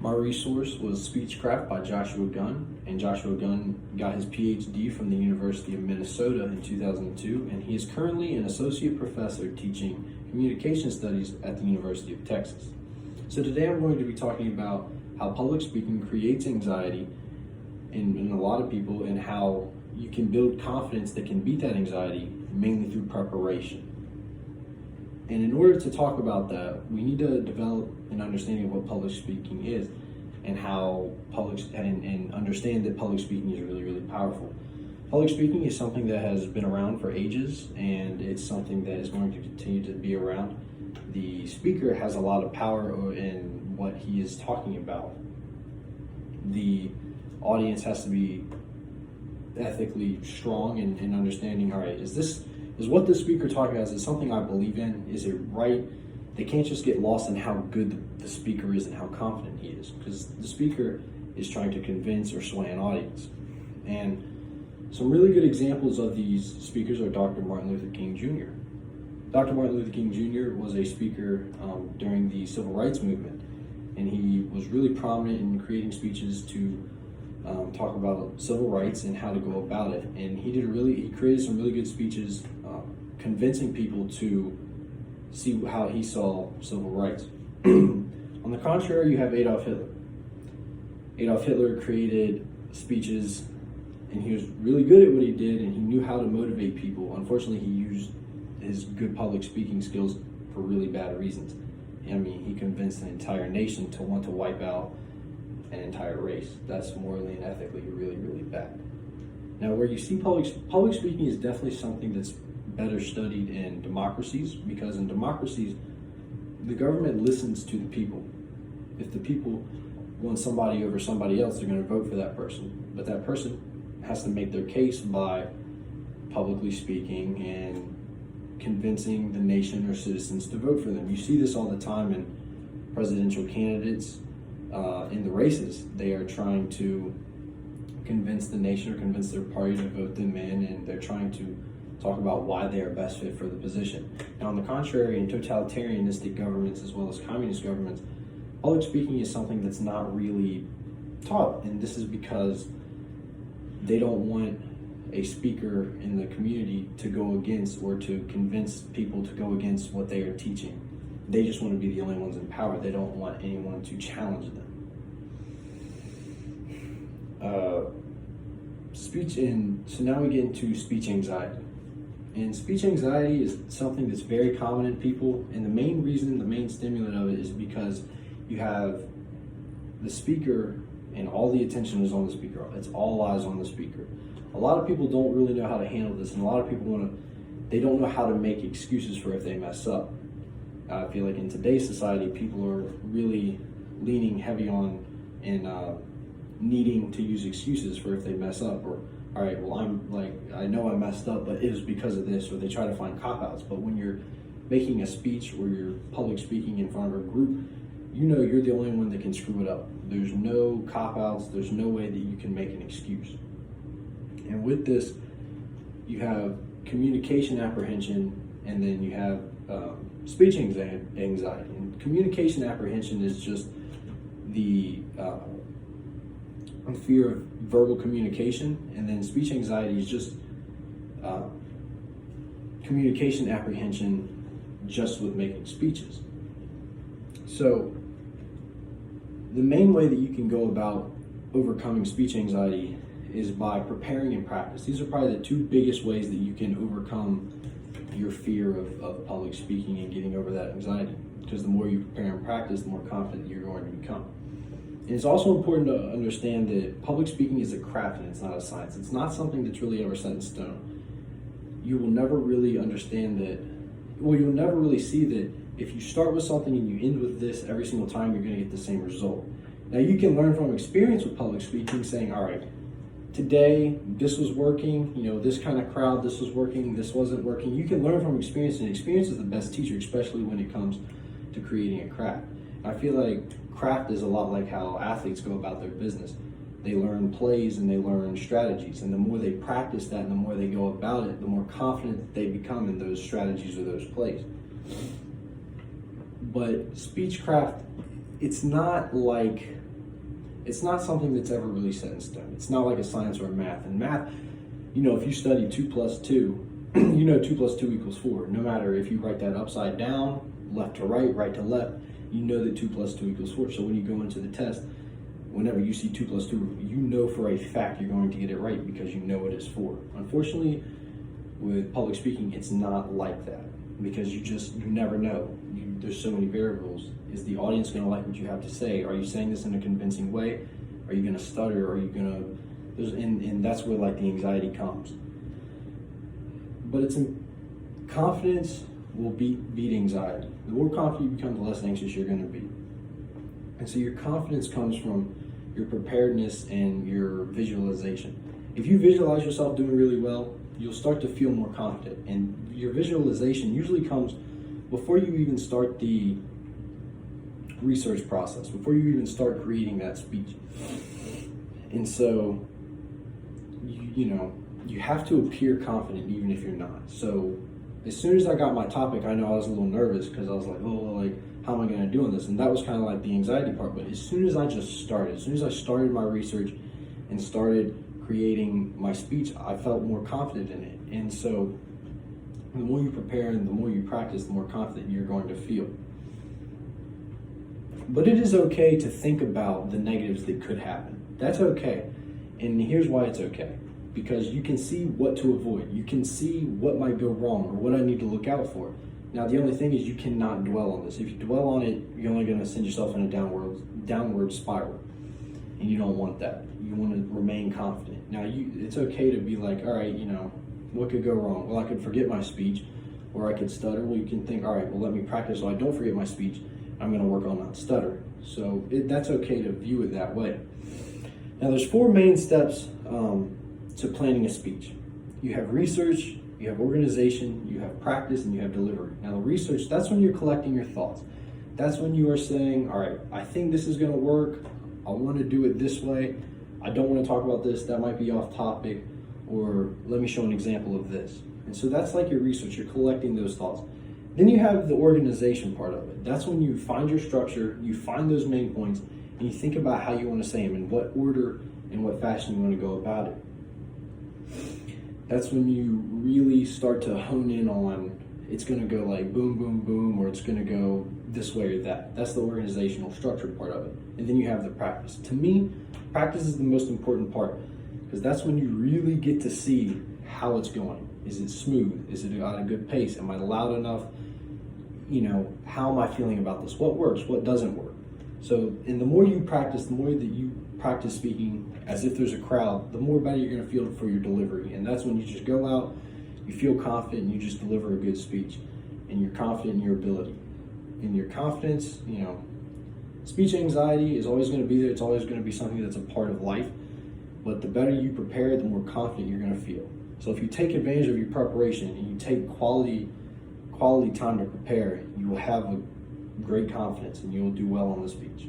My resource was Speechcraft by Joshua Gunn, and Joshua Gunn got his PhD from the University of Minnesota in 2002, and he is currently an associate professor teaching communication studies at the University of Texas. So today I'm going to be talking about how public speaking creates anxiety in a lot of people and how you can build confidence that can beat that anxiety mainly through preparation. And in order to talk about that, we need to develop an understanding of what public speaking is and how and understand that public speaking is really, really powerful. Public speaking is something that has been around for ages, and it's something that is going to continue to be around. The speaker has a lot of power in what he is talking about. The audience has to be ethically strong and understanding, all right, is what the speaker talking about, is it something I believe in? Is it right? They can't just get lost in how good the speaker is and how confident he is, because the speaker is trying to convince or sway an audience. And some really good examples of these speakers are Dr. Martin Luther King Jr. Dr. Martin Luther King Jr. was a speaker during the Civil Rights Movement, and he was really prominent in creating speeches to talk about civil rights and how to go about it. And he created some really good speeches convincing people to see how he saw civil rights. On the contrary, you have Adolf Hitler. Adolf Hitler created speeches, and he was really good at what he did, and he knew how to motivate people. Unfortunately, he used his good public speaking skills for really bad reasons. I mean, he convinced an entire nation to want to wipe out an entire race. That's morally and ethically really, really bad. Now, where you see public speaking is definitely something that's better studied in democracies, because in democracies, the government listens to the people. If the people want somebody over somebody else, they're going to vote for that person. But that person has to make their case by publicly speaking and convincing the nation or citizens to vote for them. You see this all the time in presidential candidates. In the races, they are trying to convince the nation or convince their party to vote them in, and they're trying to talk about why they are best fit for the position. And on the contrary, in totalitarianistic governments as well as communist governments, public speaking is something that's not really taught, and this is because they don't want a speaker in the community to go against or to convince people to go against what they are teaching. They just want to be the only ones in power. They don't want anyone to challenge them. So now we get into speech anxiety. And speech anxiety is something that's very common in people. And the main stimulant of it is because you have the speaker and all the attention is on the speaker. It's all eyes on the speaker. A lot of people don't really know how to handle this. And a lot of people they don't know how to make excuses for if they mess up. I feel like in today's society, people are really leaning heavy on and needing to use excuses for if they mess up, or, all right, well, I know I messed up, but it was because of this, or they try to find cop-outs. But when you're making a speech or you're public speaking in front of a group, you know you're the only one that can screw it up. There's no cop-outs, there's no way that you can make an excuse. And with this, you have communication apprehension, and then you have speech anxiety. And communication apprehension is just the fear of verbal communication, and then speech anxiety is just communication apprehension just with making speeches. So the main way that you can go about overcoming speech anxiety is by preparing and practice. These are probably the two biggest ways that you can overcome your fear of public speaking and getting over that anxiety, because the more you prepare and practice, the more confident you're going to become. And it's also important to understand that public speaking is a craft and it's not a science. It's not something that's really ever set in stone. You will never really understand that, you'll never really see that if you start with something and you end with this every single time, you're going to get the same result. Now, you can learn from experience with public speaking, saying, all right, today this was working, this kind of crowd, this was working, this wasn't working. You can learn from experience, and experience is the best teacher, especially when it comes to creating a craft. I feel like craft is a lot like how athletes go about their business. They learn plays and they learn strategies, and the more they practice that and the more they go about it, the more confident they become in those strategies or those plays. But speechcraft, it's not like it's not something that's ever really set in stone. It's not like a science or a math. In math, if you study 2 plus 2, 2 plus 2 equals 4. No matter if you write that upside down, left to right to left, that 2 plus 2 equals 4. So when you go into the test, whenever you see 2 plus 2, for a fact you're going to get it right because you know it is 4. Unfortunately, with public speaking, it's not like that because you never know. There's so many variables. Is the audience going to like what you have to say? Are you saying this in a convincing way? Are you going to stutter? Are you going to... And that's where the anxiety comes. But confidence will beat anxiety. The more confident you become, the less anxious you're going to be. And so your confidence comes from your preparedness and your visualization. If you visualize yourself doing really well, you'll start to feel more confident. And your visualization usually comes before you even start the research process, before you even start creating that speech. And so, you have to appear confident even if you're not. So as soon as I got my topic, I know I was a little nervous because I was like, how am I going to do this? And that was kind of the anxiety part. But as soon as I started my research and started creating my speech, I felt more confident in it. And so the more you prepare and the more you practice, the more confident you're going to feel. But it is okay to think about the negatives that could happen. That's okay. And here's why it's okay. Because you can see what to avoid. You can see what might go wrong or what I need to look out for. Now, the only thing is you cannot dwell on this. If you dwell on it, you're only going to send yourself in a downward spiral. And you don't want that. You want to remain confident. Now, it's okay to be like, all right, what could go wrong? Well, I could forget my speech or I could stutter. Well, you can think, all right, well, let me practice so I don't forget my speech. I'm going to work on not stuttering. So that's okay to view it that way. Now, there's 4 main steps to planning a speech. You have research, you have organization, you have practice, and you have delivery. Now, the research, that's when you're collecting your thoughts. That's when you are saying, all right, I think this is going to work. I want to do it this way. I don't want to talk about this. That might be off topic. Or let me show an example of this. And so that's your research. You're collecting those thoughts. Then you have the organization part of it. That's when you find your structure, you find those main points, and you think about how you want to say them, in what order and what fashion you want to go about it. That's when you really start to hone in on, it's going to go boom, boom, boom, or it's going to go this way or that. That's the organizational structure part of it. And then you have the practice. To me, practice is the most important part because that's when you really get to see how it's going. Is it smooth? Is it at a good pace? Am I loud enough? How am I feeling about this? What works? What doesn't work? So, and the more you practice, the more that you practice speaking as if there's a crowd, the more better you're going to feel for your delivery. And that's when you just go out, you feel confident, and you just deliver a good speech. And you're confident in your ability. And your confidence, speech anxiety is always going to be there. It's always going to be something that's a part of life. But the better you prepare, the more confident you're going to feel. So if you take advantage of your preparation and you take quality time to prepare, you will have a great confidence and you will do well on the speech.